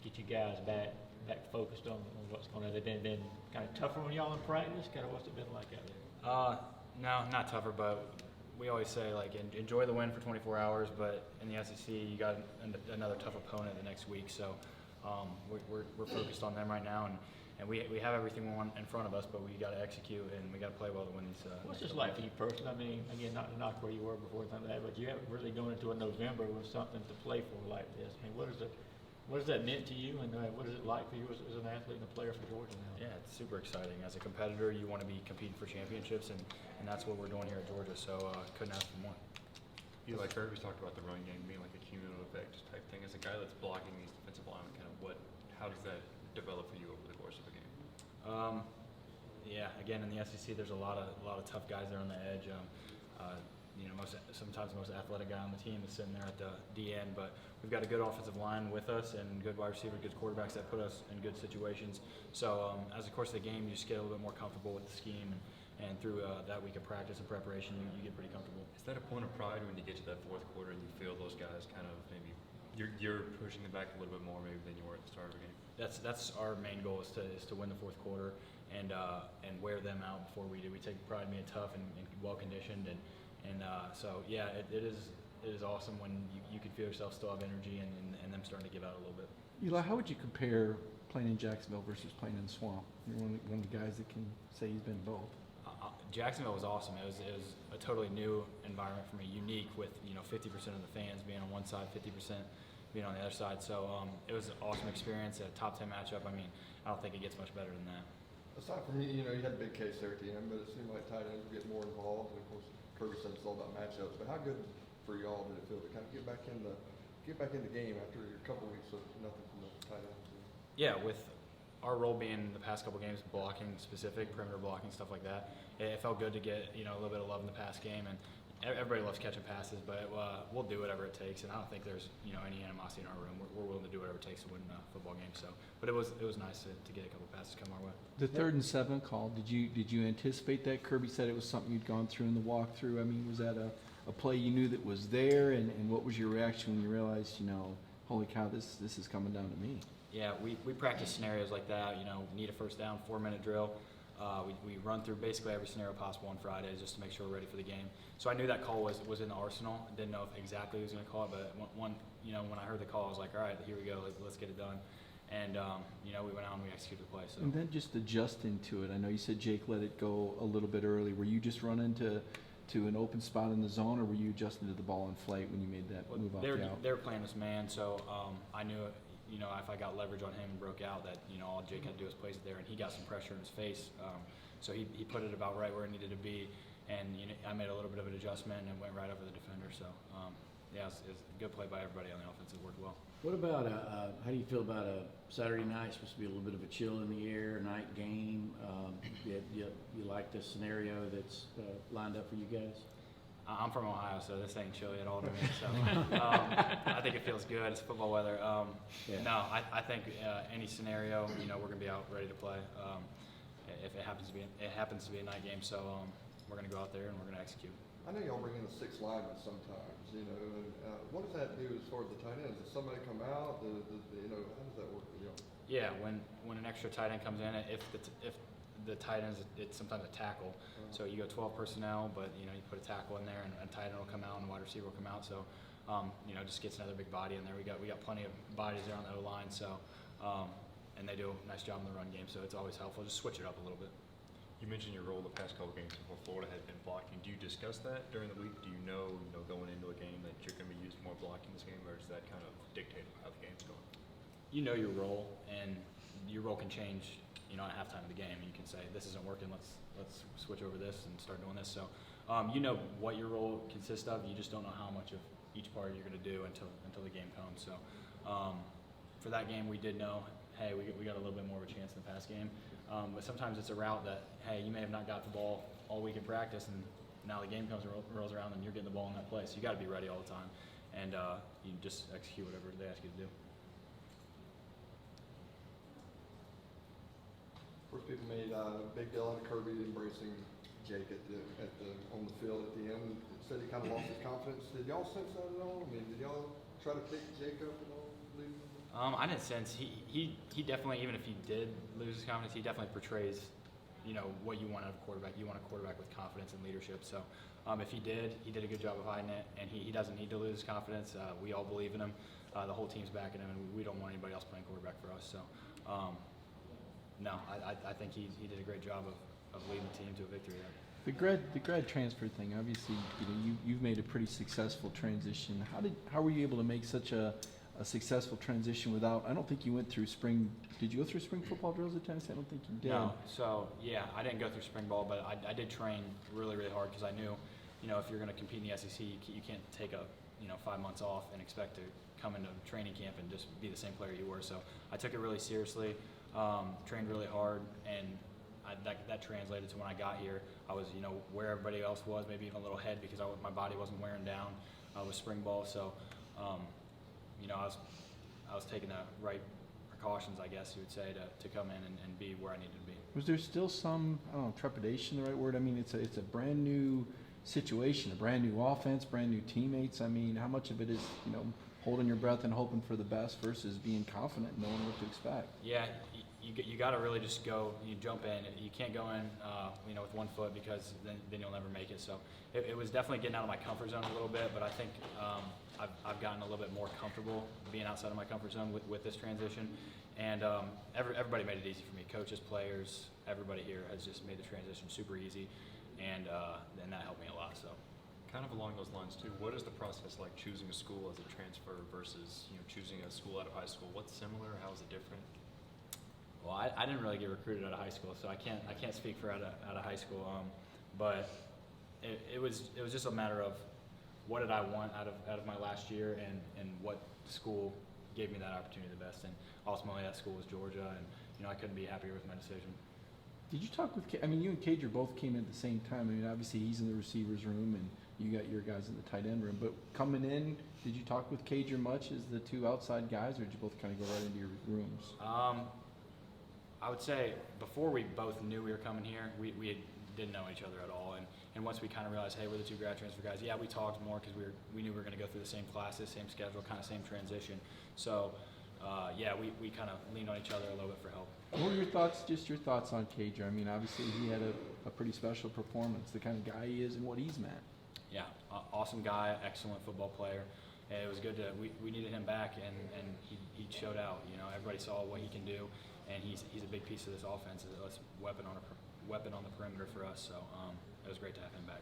get you guys back focused on what's going on? Have they been kind of tougher on y'all in practice? Kind of what's it been like out there? No, not tougher, but we always say, like, enjoy the win for 24 hours, but in the SEC, you got another tough opponent the next week. So we're focused on them right now, and we have everything we want in front of us, but we got to execute, and we got to play well to win these. What's this like for you personally? I mean, again, not to knock where you were before something like that, but you have really going into a November with something to play for like this. I mean, what has that meant to you, and what is it like for you as an athlete and a player for Georgia now? Yeah, it's super exciting. As a competitor, you want to be competing for championships, and that's what we're doing here at Georgia, so couldn't ask for more. Eli, Kirby's talked about the run game being like a cumulative effect type thing. As a guy that's blocking these defensive linemen, how does that develop for you over the course of the game? Yeah, again, in the SEC, there's a lot of tough guys there on the edge. Sometimes the most athletic guy on the team is sitting there at the DN, but we've got a good offensive line with us and good wide receiver, good quarterbacks that put us in good situations. So as the course of the game, you just get a little bit more comfortable with the scheme, and through that week of practice and preparation, you get pretty comfortable. Is that a point of pride when you get to that fourth quarter and you feel those guys kind of maybe you're pushing them back a little bit more maybe than you were at the start of the game? That's our main goal is to win the fourth quarter and wear them out before we do. We take pride in being tough and well conditioned, and so yeah, it is awesome when you can feel yourself still have energy and them starting to give out a little bit. Eli, how would you compare playing in Jacksonville versus playing in the Swamp? You're one of the guys that can say he's been both. Jacksonville was awesome. It was a totally new environment for me, unique with 50% of the fans being on one side, 50% being on the other side. So it was an awesome experience, a top 10 matchup. I mean, I don't think it gets much better than that. Aside from you had a big case there at the end, but it seemed like tight ends were getting more involved. And of course, Kirby said it's all about matchups. But how good for y'all did it feel to kind of get back in the game after a couple weeks of nothing from the tight ends? Yeah, with our role being the past couple games blocking specific, perimeter blocking, stuff like that, it felt good to get a little bit of love in the pass game, and everybody loves catching passes, but we'll do whatever it takes, and I don't think there's any animosity in our room. We're willing to do whatever it takes to win a football game. So, but it was nice to get a couple passes come our way. The 3rd and 7 call, did you anticipate that? Kirby said it was something you'd gone through in the walkthrough. I mean, was that a play you knew that was there, and what was your reaction when you realized holy cow, this is coming down to me? Yeah, we practice scenarios like that. Need a first down, 4-minute drill. We run through basically every scenario possible on Fridays just to make sure we're ready for the game. So I knew that call was in the arsenal. I didn't know if exactly who was going to call it, but when I heard the call, I was like, all right, here we go, let's get it done. And we went out and we executed the play. So. And then just adjusting to it. I know you said Jake let it go a little bit early. Were you just running to an open spot in the zone, or were you adjusting to the ball in flight when you made that move off the out? They were playing this man, so I knew if I got leverage on him and broke out, that all Jake had to do was place it there, and he got some pressure in his face. So he put it about right where it needed to be, and I made a little bit of an adjustment and went right over the defender. So yeah, it's a good play by everybody on the offense. It worked well. What about how do you feel about a Saturday night? Supposed to be a little bit of a chill in the air, night game. You like the scenario that's lined up for you guys? I'm from Ohio, so this ain't chilly at all to me. So I think it feels good. It's football weather. Yeah. No, I think any scenario, we're gonna be out ready to play. If it happens to be a night game, so we're gonna go out there and we're gonna execute. I know y'all bring in the 6 linemen sometimes, and what does that do as far as the tight ends? Does somebody come out? How does that work for y'all? Yeah, when an extra tight end comes in, if the tight end it's sometimes a tackle. So you go 12 personnel, but you put a tackle in there, and a tight end will come out, and a wide receiver will come out. So just gets another big body in there. We got plenty of bodies there on the O-line. So and they do a nice job in the run game. So it's always helpful. Just switch it up a little bit. You mentioned your role the past couple games before Florida had been blocking. Do you discuss that during the week? Do you know going into a game that you're going to be used more blocking this game, or does that kind of dictate how the game's going? You know your role, and your role can change. At halftime of the game, and you can say this isn't working. Let's switch over this and start doing this. So, what your role consists of. You just don't know how much of each part you're going to do until the game comes. So, for that game, we did know, hey, we got a little bit more of a chance in the pass game. But sometimes it's a route that, hey, you may have not got the ball all week in practice, and now the game comes and rolls around, and you're getting the ball in that play. So you got to be ready all the time, and you just execute whatever they ask you to do. Of course, people made a big deal out of Kirby embracing Jake on the field at the end. It said he kind of lost his confidence. Did y'all sense that at all? I mean, did y'all try to pick Jake up at all? I didn't sense he definitely, even if he did lose his confidence, he definitely portrays, what you want out of a quarterback. You want a quarterback with confidence and leadership. So if he did a good job of hiding it, and he doesn't need to lose his confidence. We all believe in him. The whole team's backing him, and we don't want anybody else playing quarterback for us. So no, I think he did a great job of leading the team to a victory there. The grad transfer thing, obviously, you've made a pretty successful transition. How were you able to make such a successful transition without? I don't think you went through spring. Did you go through spring football drills at Tennessee? I don't think you did. No, so yeah, I didn't go through spring ball, but I did train really, really hard because I knew, if you're going to compete in the SEC, you can't take 5 months off and expect to come into training camp and just be the same player you were. So I took it really seriously, trained really hard, and that translated to when I got here. I was, where everybody else was, maybe even a little ahead because my body wasn't wearing down with spring ball. So, I was taking the right precautions, I guess you would say, to come in and be where I needed to be. Was there still some, I don't know, trepidation, the right word? I mean, it's a brand new situation, a brand new offense, brand new teammates. I mean, how much of it is, holding your breath and hoping for the best versus being confident and knowing what to expect? Yeah, you got to really just go. You jump in. You can't go in, with 1 foot because then you'll never make it. So it was definitely getting out of my comfort zone a little bit. But I think I've gotten a little bit more comfortable being outside of my comfort zone with this transition. And everybody made it easy for me. Coaches, players, everybody here has just made the transition super easy, and that helped me a lot. So. Kind of along those lines too, what is the process like choosing a school as a transfer versus choosing a school out of high school? What's similar? How is it different? Well, I didn't really get recruited out of high school, so I can't speak for out of high school. But it was just a matter of what did I want out of my last year, and what school gave me that opportunity the best. And ultimately, that school was Georgia, and I couldn't be happier with my decision. Did you talk with? You and Cager both came in at the same time. I mean, obviously he's in the receivers room, and you got your guys in the tight end room. But coming in, did you talk with Cager much as the two outside guys, or did you both kind of go right into your rooms? I would say before we both knew we were coming here, we didn't know each other at all. And once we kind of realized, hey, we're the two grad transfer guys, yeah, we talked more because we knew we were going to go through the same classes, same schedule, kind of same transition. So, we kind of leaned on each other a little bit for help. What were your thoughts, just your thoughts on Cager? I mean, obviously he had a pretty special performance, the kind of guy he is and what he's meant. Yeah, awesome guy, excellent football player. And it was good we needed him back, and he showed out. Everybody saw what he can do, and he's a big piece of this offense. It's a weapon on the perimeter for us. So it was great to have him back.